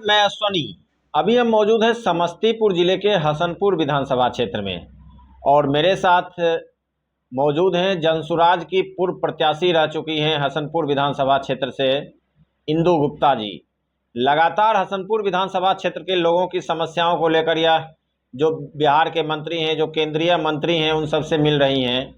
मैं अश्वनी। अभी हम मौजूद हैं समस्तीपुर जिले के हसनपुर विधानसभा क्षेत्र में और मेरे साथ मौजूद हैं जनसुराज की पूर्व प्रत्याशी रह चुकी हैं हसनपुर विधानसभा क्षेत्र से इंदु गुप्ता जी। लगातार हसनपुर विधानसभा क्षेत्र के लोगों की समस्याओं को लेकर यह जो बिहार के मंत्री हैं, जो केंद्रीय मंत्री हैं, उन सब से मिल रही हैं।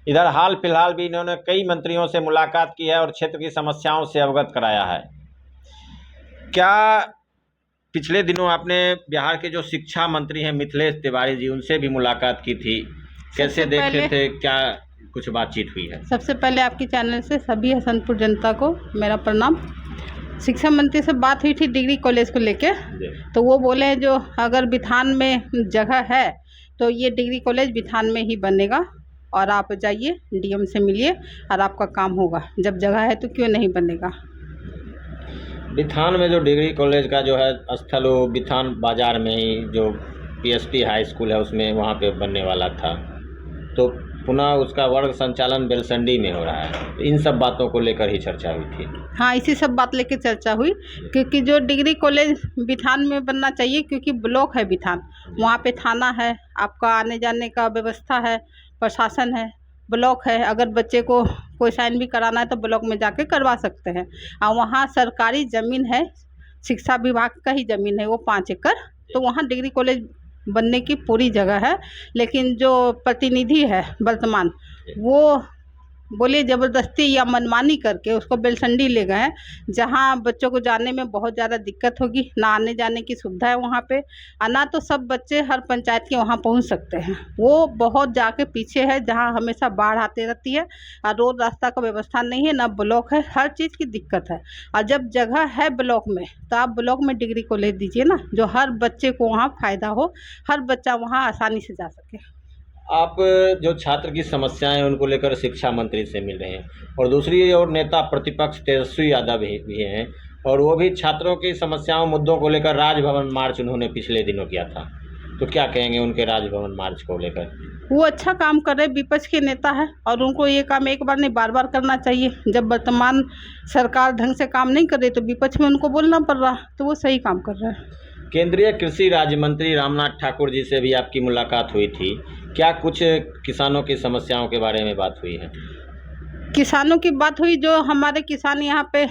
इधर हाल फिलहाल भी इन्होंने कई मंत्रियों से मुलाकात की है और क्षेत्र की समस्याओं से अवगत कराया है। क्या पिछले दिनों आपने बिहार के जो शिक्षा मंत्री हैं मिथिलेश तिवारी जी, उनसे भी मुलाकात की थी? कैसे देखे थे, क्या कुछ बातचीत हुई है? सबसे पहले आपके चैनल से सभी हसनपुर जनता को मेरा प्रणाम। शिक्षा मंत्री से बात हुई थी डिग्री कॉलेज को लेके, तो वो बोले हैं जो अगर बिथान में जगह है तो ये डिग्री कॉलेज बिथान में ही बनेगा और आप जाइए डीएम से मिलिए और आपका काम होगा। जब जगह है तो क्यों नहीं बनेगा। बिथान में जो डिग्री कॉलेज का जो है स्थल, वो बिथान बाज़ार में ही जो पीएसपी हाई स्कूल है उसमें वहाँ पे बनने वाला था, तो पुनः उसका वर्ग संचालन बेलसंडी में हो रहा है। तो इन सब बातों को लेकर ही चर्चा हुई थी। हाँ, इसी सब बात लेके चर्चा हुई क्योंकि जो डिग्री कॉलेज बिथान में बनना चाहिए, क्योंकि ब्लॉक है बिथान, वहाँ पे थाना है, आपका आने जाने का व्यवस्था है, प्रशासन है, ब्लॉक है। अगर बच्चे को कोई साइन भी कराना है तो ब्लॉक में जाके करवा सकते हैं। और वहाँ सरकारी ज़मीन है, शिक्षा विभाग का ही ज़मीन है, वो 5 एकड़, तो वहाँ डिग्री कॉलेज बनने की पूरी जगह है। लेकिन जो प्रतिनिधि है वर्तमान, वो बोले ज़बरदस्ती या मनमानी करके उसको बेलसंडी ले गए हैं, जहाँ बच्चों को जाने में बहुत ज़्यादा दिक्कत होगी। ना आने जाने की सुविधा है वहाँ पे, और ना तो सब बच्चे हर पंचायत के वहाँ पहुँच सकते हैं। वो बहुत जाके पीछे है, जहाँ हमेशा बाढ़ आती रहती है और रोड रास्ता का व्यवस्था नहीं है, ना ब्लॉक है, हर चीज़ की दिक्कत है। और जब जगह है ब्लॉक में तो आप ब्लॉक में डिग्री कॉलेज दीजिए ना, जो हर बच्चे को वहाँ फ़ायदा हो, हर बच्चा वहाँ आसानी से जा सके। आप जो छात्र की समस्याएं हैं उनको लेकर शिक्षा मंत्री से मिल रहे हैं और दूसरी ओर नेता प्रतिपक्ष तेजस्वी यादव भी हैं, और वो भी छात्रों की समस्याओं मुद्दों को लेकर राजभवन मार्च उन्होंने पिछले दिनों किया था। तो क्या कहेंगे उनके राजभवन मार्च को लेकर? वो अच्छा काम कर रहे, विपक्ष के नेता है और उनको ये काम एक बार नहीं बार बार करना चाहिए। जब वर्तमान सरकार ढंग से काम नहीं कर रही तो विपक्ष में उनको बोलना पड़ रहा, तो वो सही काम कर रहे हैं। केंद्रीय कृषि राज्य मंत्री रामनाथ ठाकुर जी से भी आपकी मुलाकात हुई थी। क्या कुछ किसानों की समस्याओं के बारे में बात हुई है? किसानों की बात हुई, जो हमारे किसान यहाँ पे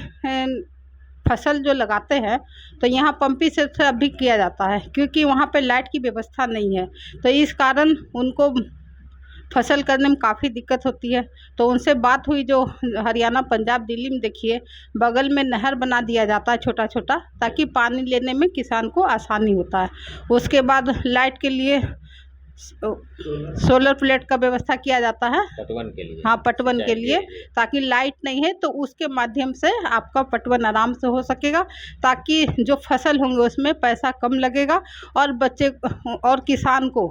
फसल जो लगाते हैं तो यहाँ पंपिंग सेट अभी किया जाता है, क्योंकि वहाँ पे लाइट की व्यवस्था नहीं है, तो इस कारण उनको फसल करने में काफ़ी दिक्कत होती है। तो उनसे बात हुई, जो हरियाणा पंजाब दिल्ली में देखिए बगल में नहर बना दिया जाता है छोटा छोटा, ताकि पानी लेने में किसान को आसानी होता है। उसके बाद लाइट के लिए सोलर प्लेट का व्यवस्था किया जाता है, पटवन के लिए। हाँ, पटवन के लिए, ताकि लाइट नहीं है तो उसके माध्यम से आपका पटवन आराम से हो सकेगा, ताकि जो फसल होंगे उसमें पैसा कम लगेगा और बच्चे और किसान को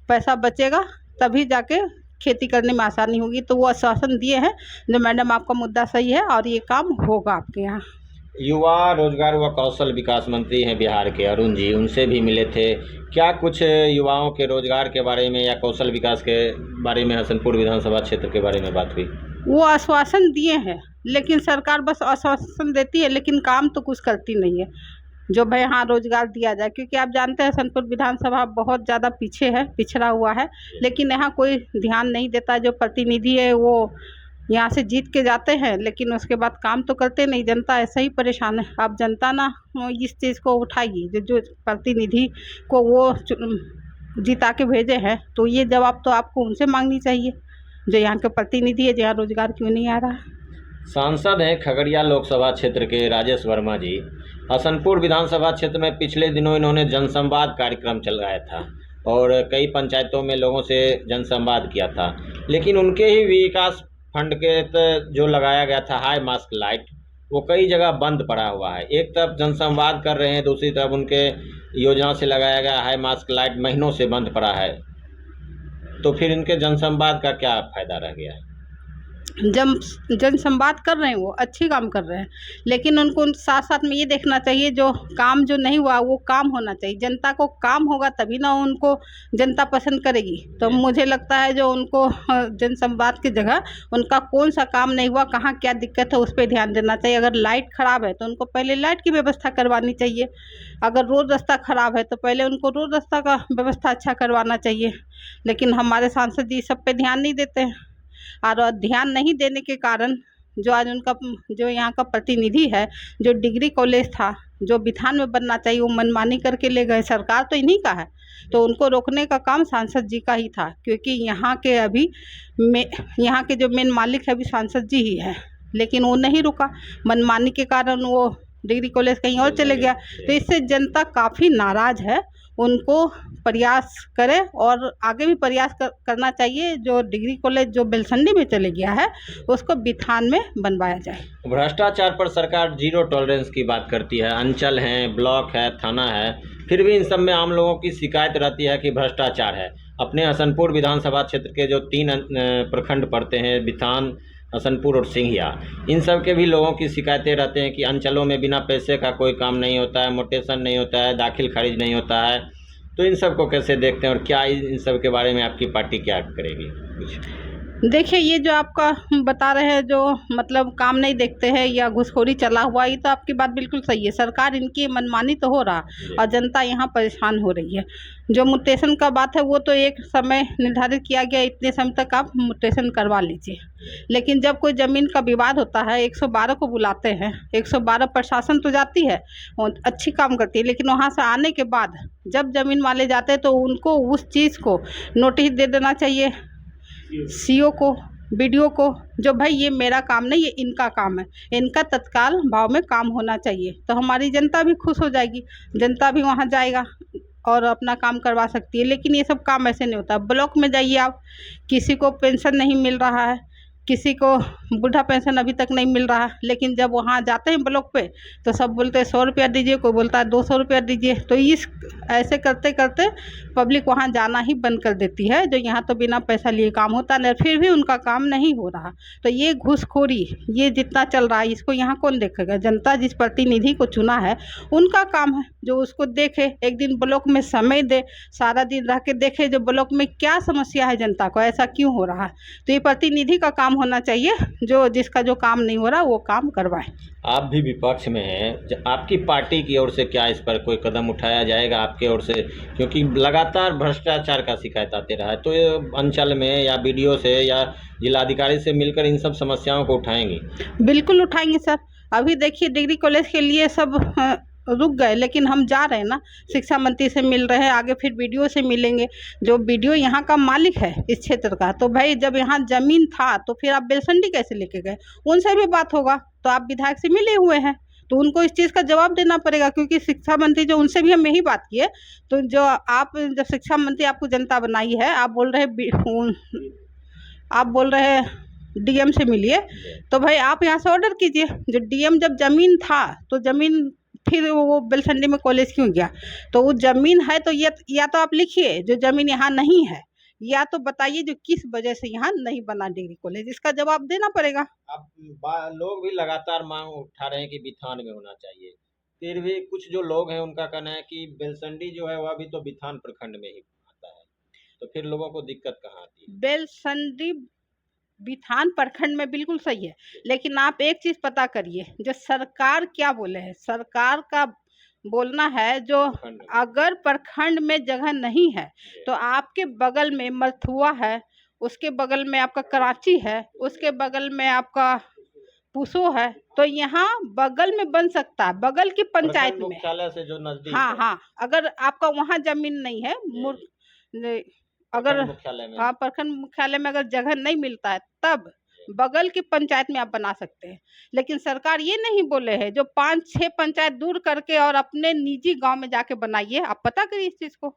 पैसा बचेगा, तभी जाके खेती करने में आसानी होगी। तो वो आश्वासन दिए हैं जो मैडम आपका मुद्दा सही है और ये काम होगा आपके यहाँ। युवा रोजगार व कौशल विकास मंत्री हैं बिहार के अरुण जी, उनसे भी मिले थे। क्या कुछ युवाओं के रोजगार के बारे में या कौशल विकास के बारे में हसनपुर विधानसभा क्षेत्र के बारे में बात हुई? वो आश्वासन दिए हैं, लेकिन सरकार बस आश्वासन देती है लेकिन काम तो कुछ करती नहीं है। जो भाई हाँ रोजगार दिया जाए, क्योंकि आप जानते हैं हसनपुर विधानसभा बहुत ज़्यादा पीछे है, पिछड़ा हुआ है, लेकिन यहाँ कोई ध्यान नहीं देता। जो प्रतिनिधि है वो यहाँ से जीत के जाते हैं, लेकिन उसके बाद काम तो करते नहीं। जनता ऐसा ही परेशान है। आप जनता ना इस चीज़ को उठाइए, जो प्रतिनिधि को वो जिता के भेजे हैं, तो ये जवाब तो आपको उनसे मांगनी चाहिए, जो यहाँ के प्रतिनिधि है, जहाँ रोजगार क्यों नहीं आ रहा है। सांसद हैं खगड़िया लोकसभा क्षेत्र के राजेश वर्मा जी। हसनपुर विधानसभा क्षेत्र में पिछले दिनों इन्होंने जनसंवाद कार्यक्रम चलाया था और कई पंचायतों में लोगों से जनसंवाद किया था, लेकिन उनके ही विकास फंड के जो लगाया गया था हाई मास्क लाइट, वो कई जगह बंद पड़ा हुआ है। एक तरफ जनसंवाद कर रहे हैं, दूसरी तरफ उनके योजना से लगाया गया हाई मास्क लाइट महीनों से बंद पड़ा है, तो फिर इनके जनसंवाद का क्या फ़ायदा रह गया है? जन जन संवाद कर रहे हैं, वो अच्छी काम कर रहे हैं, लेकिन उनको साथ साथ में ये देखना चाहिए जो काम जो नहीं हुआ वो काम होना चाहिए। जनता को काम होगा तभी ना उनको जनता पसंद करेगी। तो मुझे लगता है जो उनको जन संवाद की जगह उनका कौन सा काम नहीं हुआ, कहाँ क्या दिक्कत है, उस पर ध्यान देना चाहिए। अगर लाइट ख़राब है तो उनको पहले लाइट की व्यवस्था करवानी चाहिए। अगर रोड रास्ता ख़राब है तो पहले उनको रोड रास्ता का व्यवस्था अच्छा करवाना चाहिए। लेकिन हमारे सांसद जी सब पे ध्यान नहीं देते हैं, और ध्यान नहीं देने के कारण जो आज उनका जो यहाँ का प्रतिनिधि है, जो डिग्री कॉलेज था, जो बिथान में बनना चाहिए, वो मनमानी करके ले गए। सरकार तो इन्हीं का है, तो उनको रोकने का काम सांसद जी का ही था, क्योंकि यहाँ के अभी यहाँ के जो मेन मालिक है अभी सांसद जी ही है, लेकिन वो नहीं रुका। मनमानी के कारण वो डिग्री कॉलेज कहीं और चले गया। तो इससे जनता काफ़ी नाराज़ है। उनको प्रयास करें और आगे भी प्रयास करना चाहिए। जो डिग्री कॉलेज जो बेलसंडी में चले गया है उसको बिथान में बनवाया जाए। भ्रष्टाचार पर सरकार जीरो टॉलरेंस की बात करती है। अंचल हैं, ब्लॉक है, थाना है, फिर भी इन सब में आम लोगों की शिकायत रहती है कि भ्रष्टाचार है। अपने हसनपुर विधानसभा क्षेत्र के जो 3 प्रखंड पड़ते हैं, बिथान, हसनपुर और सिंघिया, इन सब के भी लोगों की शिकायतें रहते हैं कि अंचलों में बिना पैसे का कोई काम नहीं होता है, मोटेशन नहीं होता है, दाखिल खारिज नहीं होता है। तो इन सब को कैसे देखते हैं और क्या इन सब के बारे में आपकी पार्टी क्या करेगी कुछ? देखिए, ये जो आपका बता रहे हैं जो मतलब काम नहीं देखते हैं या घूसखोरी चला हुआ, ये तो आपकी बात बिल्कुल सही है। सरकार इनकी मनमानी तो हो रहा और जनता यहाँ परेशान हो रही है। जो म्यूटेशन का बात है वो तो एक समय निर्धारित किया गया, इतने समय तक आप म्यूटेशन करवा लीजिए। लेकिन जब कोई ज़मीन का विवाद होता है 112 को बुलाते हैं। 112 प्रशासन तो जाती है और अच्छी काम करती है, लेकिन वहाँ से आने के बाद जब ज़मीन वाले जाते हैं तो उनको उस चीज़ को नोटिस दे देना चाहिए सीओ को, बीडीओ को, जो भाई ये मेरा काम नहीं, ये इनका काम है, इनका तत्काल भाव में काम होना चाहिए। तो हमारी जनता भी खुश हो जाएगी, जनता भी वहाँ जाएगा और अपना काम करवा सकती है। लेकिन ये सब काम ऐसे नहीं होता। ब्लॉक में जाइए आप, किसी को पेंशन नहीं मिल रहा है, किसी को बूढ़ा पेंशन अभी तक नहीं मिल रहा, लेकिन जब वहाँ जाते हैं ब्लॉक पे तो सब बोलते हैं 100 रुपया दीजिए, कोई बोलता है 200 रुपया दीजिए। तो इस ऐसे करते करते पब्लिक वहाँ जाना ही बंद कर देती है। जो यहाँ तो बिना पैसा लिए काम होता नहीं, फिर भी उनका काम नहीं हो रहा। तो ये घूसखोरी ये जितना चल रहा है, इसको यहाँ कौन देखेगा? जनता जिस प्रतिनिधि को चुना है उनका काम है जो उसको देखे, एक दिन ब्लॉक में समय दे, सारा दिन रह के देखे जो ब्लॉक में क्या समस्या है, जनता को ऐसा क्यों हो रहा है। तो ये प्रतिनिधि का काम होना चाहिए, जो जिसका जो काम नहीं हो रहा वो काम करवाए। आप भी विपक्ष में हैं, आपकी पार्टी की ओर से क्या इस पर कोई कदम उठाया जाएगा आपके ओर से? क्योंकि लगातार भ्रष्टाचार का शिकायत आते रहा है, तो ये अंचल में या बीडीओ से या जिलाधिकारी से मिलकर इन सब समस्याओं को उठाएंगी? बिल्कुल उठाएंगे सर। अभी देखिए डिग्री कॉलेज के लिए सब रुक गए, लेकिन हम जा रहे हैं ना, शिक्षा मंत्री से मिल रहे हैं, आगे फिर बीडीओ से मिलेंगे। जो बीडीओ यहाँ का मालिक है इस क्षेत्र का, तो भाई जब यहाँ ज़मीन था तो फिर आप बेलसंडी कैसे लेके गए? उनसे भी बात होगा। तो आप विधायक से मिले हुए हैं तो उनको इस चीज़ का जवाब देना पड़ेगा, क्योंकि शिक्षा मंत्री जो, उनसे भी हम यही बात किए। तो जो आप जब शिक्षा मंत्री आपको जनता बनाई है, आप बोल रहे हैं डीएम से मिलिए, तो भाई आप यहाँ से ऑर्डर कीजिए। जो डीएम जब ज़मीन था तो ज़मीन फिर वो बेलसंडी में कॉलेज क्यों गया? तो वो ज़मीन है तो ये या तो आप लिखिए जो ज़मीन यहाँ नहीं है, या तो बताइए जो किस वजह से यहाँ नहीं बना डिग्री कॉलेज, इसका जवाब देना पड़ेगा। अब लोग भी लगातार मांग उठा रहे हैं कि बिथान में होना चाहिए, फिर भी कुछ जो लोग हैं उनका कहना है कि बेलसंडी जो है वह भी तो बिथान प्रखंड में ही आता है, तो फिर लोगों को दिक्कत कहाँ आती है? बेलसंडी बिथान प्रखंड में बिल्कुल सही है, लेकिन आप एक चीज़ पता करिए, जो सरकार क्या बोले है। सरकार का बोलना है जो अगर प्रखंड में जगह नहीं है तो आपके बगल में मथुआ है, उसके बगल में आपका कराची है, उसके बगल में आपका पूसो है, तो यहाँ बगल में बन सकता है, बगल की पंचायत में, मुख्यालय से जो नजदीक हाँ है। हाँ। अगर आपका वहाँ जमीन नहीं है, अगर हाँ प्रखंड मुख्यालय में अगर जगह नहीं मिलता है तब बगल की पंचायत में आप बना सकते हैं। लेकिन सरकार ये नहीं बोले है जो 5-6 पंचायत दूर करके और अपने निजी गांव में जाके बनाइए। आप पता करिए इस चीज को।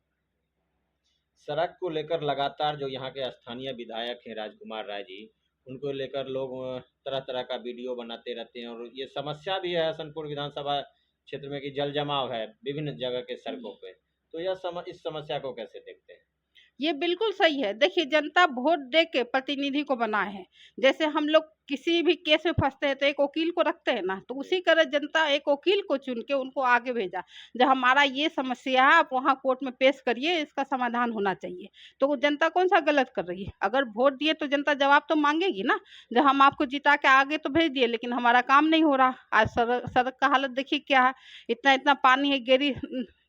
सड़क को लेकर लगातार जो यहाँ के स्थानीय विधायक हैं राजकुमार राय जी, उनको लेकर लोग तरह तरह का वीडियो बनाते रहते हैं, और ये समस्या भी है हसनपुर विधानसभा क्षेत्र में कि जल जमाव है विभिन्न जगह के सड़कों पे। तो यह इस समस्या को कैसे देखते हैं? ये बिल्कुल सही है। देखिए जनता वोट दे के प्रतिनिधि को बनाए हैं। जैसे हम लोग किसी भी केस में फंसते हैं तो एक वकील को रखते हैं ना, तो उसी तरह जनता एक वकील को चुन के उनको आगे भेजा, जब हमारा ये समस्या है आप वहाँ कोर्ट में पेश करिए, इसका समाधान होना चाहिए। तो वो जनता कौन सा गलत कर रही है? अगर वोट दिए तो जनता जवाब तो मांगेगी ना। जब हम आपको जिता के आगे तो भेज दिए, लेकिन हमारा काम नहीं हो रहा। आज सड़क का हालत देखिए क्या है, इतना इतना पानी है, गेरी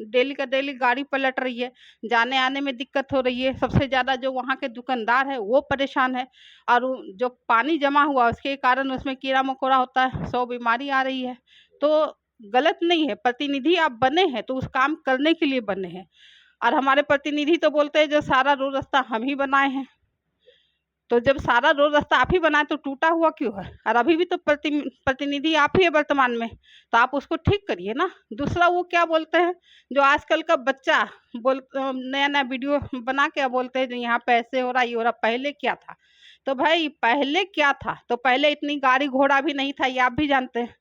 डेली का डेली गाड़ी पलट रही है, जाने आने में दिक्कत हो रही है। सबसे ज़्यादा जो वहाँ के दुकानदार है वो परेशान है, और जो पानी जमा हुआ उसके कारण उसमें कीड़ा मकोड़ा होता है, 100 बीमारी आ रही है। तो गलत नहीं है, प्रतिनिधि आप बने हैं तो उस काम करने के लिए बने हैं। और हमारे प्रतिनिधि तो बोलते हैं जो सारा रोड रास्ता हम ही बनाए हैं। तो जब सारा रोड रास्ता आप ही बनाए तो टूटा हुआ क्यों है? और अभी भी तो प्रतिनिधि आप ही है वर्तमान में, तो आप उसको ठीक करिए ना। दूसरा वो क्या बोलते हैं, जो आजकल का बच्चा नया नया वीडियो बना के बोलते हैं जो यहाँ पे ऐसे हो रहा ये हो रहा, पहले क्या था? तो भाई पहले क्या था? तो पहले इतनी गाड़ी घोड़ा भी नहीं था, ये आप भी जानते हैं।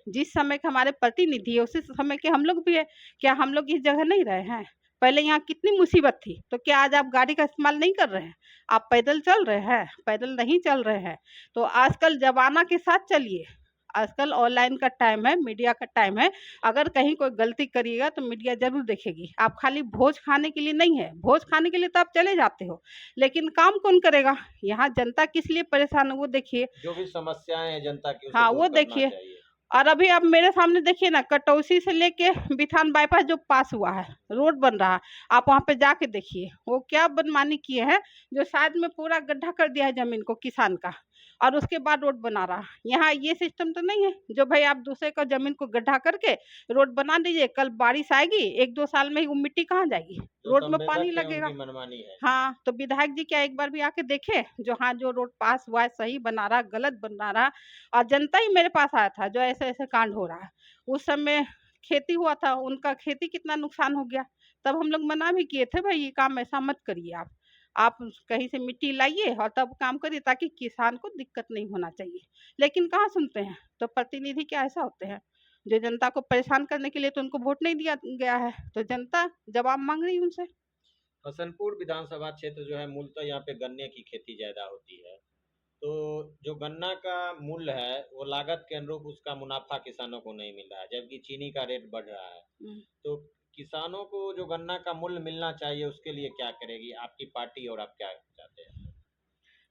जिस समय के हमारे प्रतिनिधि है उसी समय के हम लोग भी है। क्या हम लोग इस जगह नहीं रहे हैं? पहले यहाँ कितनी मुसीबत थी, तो क्या आज आप गाड़ी का इस्तेमाल नहीं कर रहे हैं? आप पैदल चल रहे हैं? पैदल नहीं चल रहे हैं। तो आजकल ज़माना के साथ चलिए। आजकल ऑनलाइन का टाइम है, मीडिया का टाइम है। अगर कहीं कोई गलती करिएगा तो मीडिया ज़रूर देखेगी। आप खाली भोज खाने के लिए नहीं है, भोज खाने के लिए तो आप चले जाते हो, लेकिन काम कौन करेगा? यहाँ जनता किस लिए परेशान है वो देखिए। जो भी समस्याएं हैं जनता की उसे हाँ दूर वो करना देखिए। चाहिए। और अभी आप मेरे सामने देखिए ना, कटौसी से लेके बिथान बाईपास जो पास हुआ है, रोड बन रहा है, आप वहाँ पे जाके देखिए वो क्या मनमानी किए हैं, जो साइड में पूरा गड्ढा कर दिया है जमीन को किसान का, और उसके बाद रोड बना रहा। यहाँ ये सिस्टम तो नहीं है जो भाई आप दूसरे का जमीन को गड्ढा करके रोड बना दीजिए, कल बारिश आएगी 1-2 साल में ही वो मिट्टी कहाँ जाएगी? रोड में पानी लगेगा। मनमानी है। हाँ, तो विधायक जी क्या एक बार भी आके देखे जो हाँ जो रोड पास हुआ है सही बना रहा, गलत बना रहा? और जनता ही मेरे पास आया था जो ऐसे ऐसे कांड हो रहा है। उस समय खेती हुआ था, उनका खेती कितना नुकसान हो गया, तब हम लोग मना भी किए थे भाई ये काम ऐसा मत करिए आप कहीं से मिट्टी लाइए और तब काम करिए ताकि किसान को दिक्कत नहीं होना चाहिए। लेकिन कहाँ सुनते हैं? तो प्रतिनिधि क्या ऐसा होते हैं जो जनता को परेशान करने के लिए, तो उनको वोट नहीं दिया गया है तो जनता जवाब मांग रही है उनसे। हसनपुर विधानसभा क्षेत्र जो है मूलतः यहाँ पे गन्ने की खेती ज्यादा होती है। तो जो गन्ना का मूल्य है वो लागत के अनुरूप उसका मुनाफा किसानों को नहीं मिल रहा है, जबकि चीनी का रेट बढ़ रहा है। तो किसानों को जो गन्ना का मूल्य मिलना चाहिए उसके लिए क्या करेगी आपकी पार्टी और आप क्या चाहते हैं?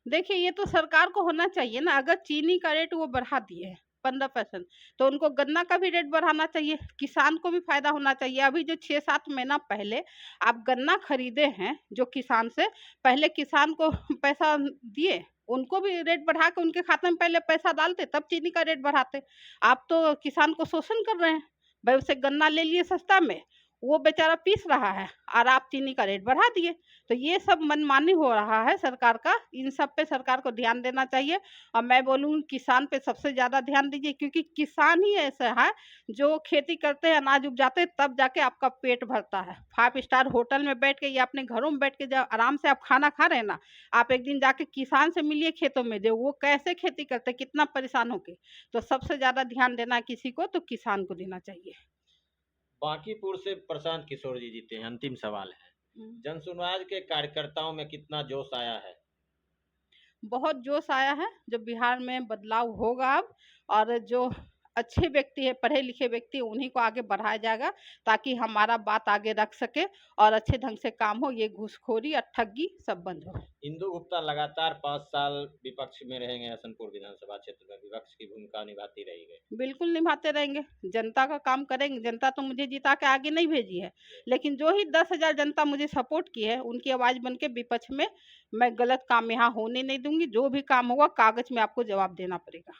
देखिए ये तो सरकार को होना चाहिए ना। अगर चीनी का रेट वो बढ़ा दिए है 15%, तो उनको गन्ना का भी रेट बढ़ाना चाहिए, किसान को भी फायदा होना चाहिए। अभी जो 6-7 महीना पहले आप गन्ना खरीदे हैं जो किसान से, पहले किसान को पैसा दिए, उनको भी रेट बढ़ा के उनके खाते में पहले पैसा डालते तब चीनी का रेट बढ़ाते। आप तो किसान को शोषण कर रहे हैं। भाई उसे गन्ना ले लिए सस्ता में, वो बेचारा पीस रहा है और आप चीनी का रेट बढ़ा दिए। तो ये सब मनमानी हो रहा है सरकार का, इन सब पे सरकार को ध्यान देना चाहिए। और मैं बोलूँ किसान पे सबसे ज़्यादा ध्यान दीजिए, क्योंकि किसान ही ऐसा है जो खेती करते हैं, अनाज उपजाते हैं, तब जाके आपका पेट भरता है। 5 स्टार होटल में बैठ के या अपने घरों में बैठ के जब आराम से आप खाना खा रहे हैं ना, आप एक दिन जाके किसान से मिलिए खेतों में, जो वो कैसे खेती करते हैं, कितना परेशान होके। तो सबसे ज़्यादा ध्यान देना किसी को तो किसान को देना चाहिए। बांकीपुर से प्रशांत किशोर जी जीते हैं। अंतिम सवाल है, जनसुनवाज के कार्यकर्ताओं में कितना जोश आया है? बहुत जोश आया है, जो बिहार में बदलाव होगा अब, और जो अच्छे व्यक्ति है, पढ़े लिखे व्यक्ति, उन्हीं को आगे बढ़ाया जाएगा ताकि हमारा बात आगे रख सके और अच्छे ढंग से काम हो, ये घूसखोरी और ठगी सब बंद हो। इंदु गुप्ता लगातार 5 साल विपक्ष में रहेंगे, हसनपुर विधानसभा क्षेत्र में विपक्ष की भूमिका निभाती रहेगी। बिल्कुल निभाते रहेंगे, जनता का काम करेंगे। जनता तो मुझे जिता के आगे नहीं भेजी है, लेकिन जो ही 10,000 जनता मुझे सपोर्ट की है उनकी आवाज़ बन के विपक्ष में मैं गलत काम यहाँ होने नहीं दूंगी। जो भी काम होगा कागज में आपको जवाब देना पड़ेगा।